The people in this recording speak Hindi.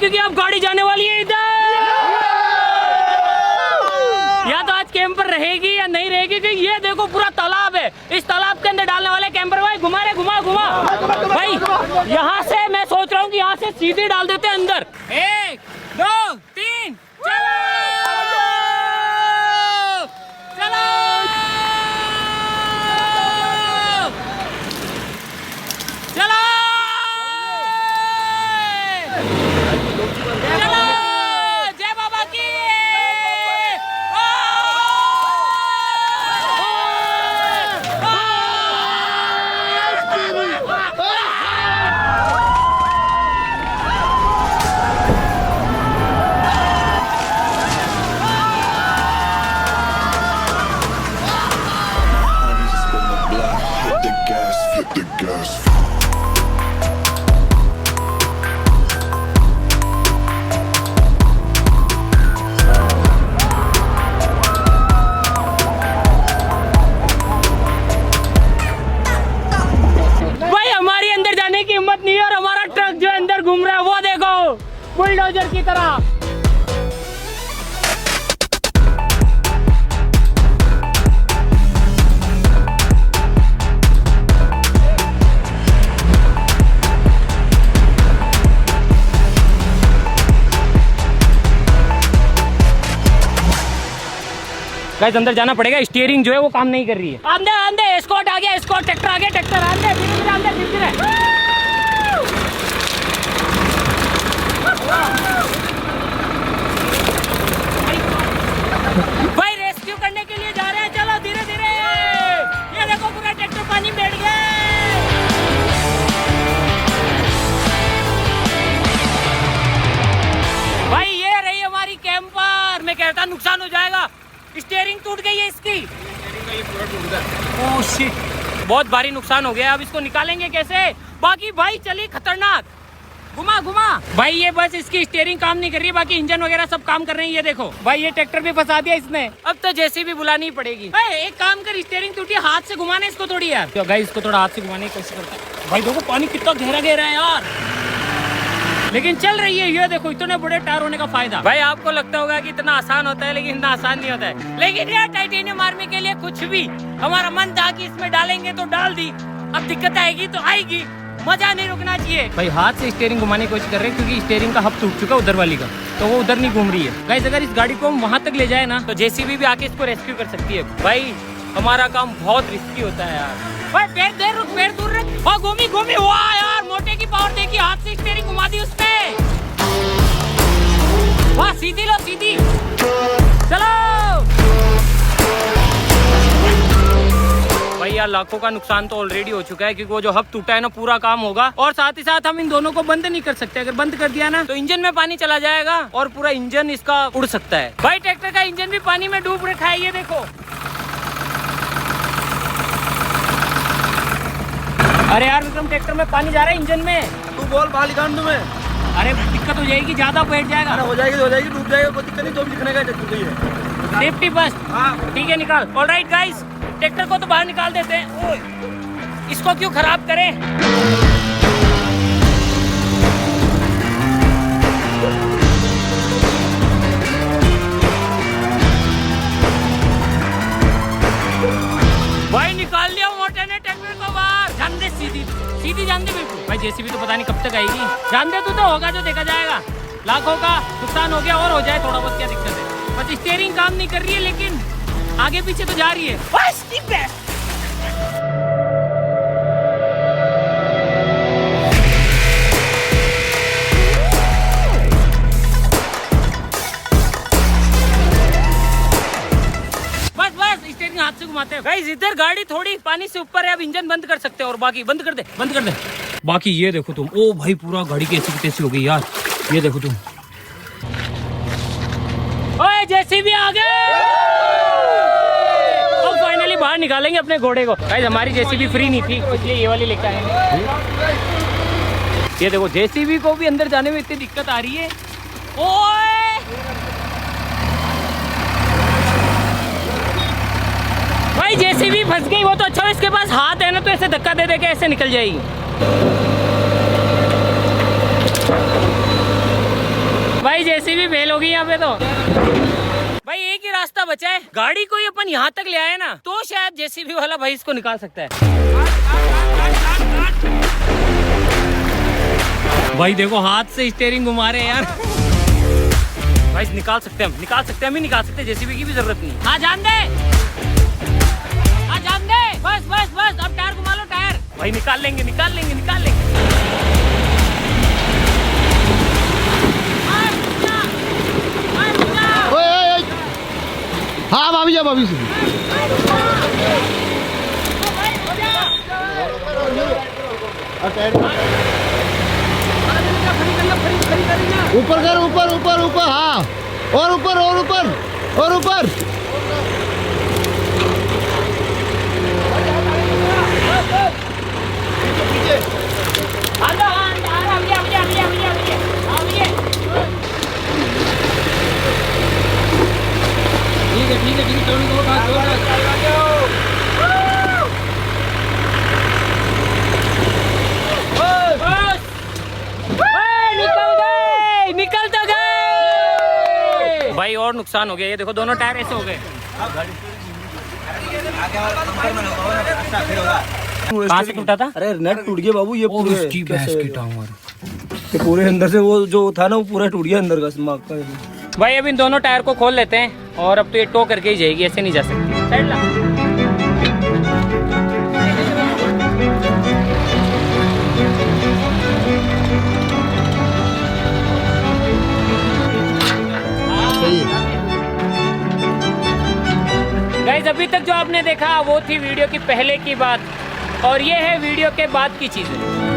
क्योंकि अब गाड़ी जाने वाली है इधर। या तो आज कैंपर रहेगी या नहीं रहेगी, क्योंकि ये देखो पूरा तालाब है, इस तालाब के अंदर डालने वाले कैंपर। भाई घुमा रहे, घुमा भाई, यहाँ से मैं सोच रहा हूँ कि यहाँ से सीधे डाल देते हैं अंदर। 1 2 3 चलो चलो चलो चलो, जय बाबा की। नहीं और हमारा ट्रक जो अंदर घूम रहा है वो देखो बुलडोजर की तरह। गाइस अंदर जाना पड़ेगा, स्टीयरिंग जो है वो काम नहीं कर रही है। आंधे आंधे एस्कॉर्ट आ गया, एस्कॉर्ट ट्रैक्टर आ गया, ट्रैक्टर आंधे धीरे धीरे आंधे धीरे धीरे। भाई रेस्क्यू करने के लिए जा रहे हैं, चलो धीरे धीरे। ये देखो पूरा ट्रैक्टर पानी में बैठ गया। भाई ये रही हमारी कैंपर, मैं कहता नुकसान हो जाएगा। स्टीयरिंग टूट गई है इसकी, पूरा टूट गया। ओह शिट, बहुत भारी नुकसान हो गया। अब इसको निकालेंगे कैसे? बाकी भाई चलिए खतरनाक, घुमा घुमा। भाई ये बस इसकी स्टीयरिंग काम नहीं कर रही है, बाकी इंजन वगैरह सब काम कर रहे हैं। ये देखो भाई ये ट्रैक्टर भी फंसा दिया इसने, अब तो जेसीबी बुलानी पड़ेगी। एक काम कर, स्टीयरिंग टूटी, हाथ से घुमाने इसको थोड़ी यार। तो गाइस इसको थोड़ा हाथ से घुमाने की कोशिश करता है। भाई देखो पानी कितना गहरा गहरा है यार, लेकिन चल रही है। ये देखो इतने बड़े टायर होने का फायदा। भाई आपको लगता होगा कि इतना आसान होता है, लेकिन इतना आसान नहीं होता है। लेकिन यार टाइटेनियम आर्मी के लिए कुछ भी, हमारा मन था कि इसमें डालेंगे तो डाल दी, अब दिक्कत आएगी तो आएगी, मजा नहीं रुकना चाहिए। भाई हाथ से स्टीयरिंग घुमाने की कोशिश कर रहे हैं, क्योंकि स्टीयरिंग का हब टूट चुका उधर वाली का, तो वो उधर नहीं घूम रही है। गाइस अगर इस गाड़ी को हम वहाँ तक ले जाए ना, तो जेसीबी भी आके इसको रेस्क्यू कर सकती है। भाई हमारा काम बहुत रिस्की होता है यार। भाई पैर देर रुक, पैर दूर रख। और घूमी घूमी, वाह यार मोटे की पावर देखी, हाथ से स्टीयरिंग घुमा दी उसने। वाह सीधी लो सीधी, चलो। भाई यार लाखों का नुकसान तो ऑलरेडी हो चुका है, क्योंकि वो जो हब टूटा है ना पूरा काम होगा, और साथ ही साथ हम इन दोनों को बंद नहीं कर सकते। अगर बंद कर दिया ना तो इंजन में पानी चला जाएगा और पूरा इंजन इसका उड़ सकता है। भाई ट्रैक्टर का इंजन भी पानी में डूब रखा है, ये देखो। अरे यार विक्रम ट्रैक्टर में पानी जा रहा है इंजन में। तू बोल बाहर निकाल दूं मैं। अरे दिक्कत हो जाएगी, ज्यादा बैठ जाएगा। अरे हो जाएगी डूब जाएगा, कोई दिक्कत नहीं, तो भी दिखने का ट्रैक्टर है। Safety first. हाँ ठीक है निकाल। ऑलराइट गाइस ट्रैक्टर को तो बाहर निकाल देते हैं। ओए इसको क्यों खराब करें। भाई निकाल लिया मोटे ने ट्रैक्टर को बाहर। जान दे सीधी सीधी, जान दे बिल्कुल। भाई जेसीबी तो पता नहीं कब तक आएगी, जान दे तो होगा जो देखा जाएगा। लाखों का नुकसान हो गया, और हो जाए थोड़ा बहुत, क्या दिक्कत है। बस स्टीयरिंग काम नहीं कर रही है, लेकिन आगे पीछे तो जा रही है। बस ठीक है। हाथ से घुमाते हैं। गाइस इधर गाड़ी थोड़ी पानी से ऊपर है, अब इंजन बंद कर सकते हैं। और बाकी बंद कर दे, बंद कर दे। बाकी ये देखो तुम, ओ भाई पूरा गाड़ी कैसी की तैसी हो गई यार। ये देखो तुम, ओए जेसीबी आ गए। अब फाइनली बाहर निकालेंगे अपने घोड़े को। गाइस हमारी जेसीबी फ्री नहीं थी, इसलिए ये वाली लेकर आए। ये देखो जेसीबी को भी अंदर जाने में इतनी दिक्कत आ रही है। ओए भाई जेसीबी फंस गई, वो तो अच्छा है इसके पास हाथ है ना, तो ऐसे धक्का दे दे के ऐसे निकल जाएगी। जेसीबी फेल होगी यहाँ पे तो। भाई एक ही रास्ता बचा है, गाड़ी को ही अपन यहाँ तक ले आए ना तो शायद जेसीबी वाला भाई इसको निकाल सकता है। भाई देखो हाथ से स्टीयरिंग घुमा रहे हैं यार। भाई निकाल सकते हैं हम, निकाल सकते हैं हम ही निकाल सकते हैं, जेसीबी की भी जरूरत नहीं। हाँ जान दे, हाँ जान दे, बस बस बस, अब टायर घुमा लो टायर। भाई निकाल लेंगे निकाल लेंगे निकाल लेंगे। हाँ भाभी जा भाभी से ऊपर कर, ऊपर ऊपर ऊपर, हाँ और ऊपर और ऊपर और ऊपर। ठीक है निकल तो गए भाई। और नुकसान हो गया, ये देखो दोनों टायर ऐसे हो गए। कहाँ से टूटा था? अरे नेट टूट गया बाबू, ये पूरे भाई पूरे अंदर से वो जो था ना वो पूरा टूट गया अंदर का दिमाग का। अब इन दोनों टायर को खोल लेते हैं और अब तो ये टो करके ही जाएगी, ऐसे नहीं जा सकती। साइड ला। गाइस अभी तक जो आपने देखा वो थी वीडियो की पहले की बात, और ये है वीडियो के बाद की चीजें।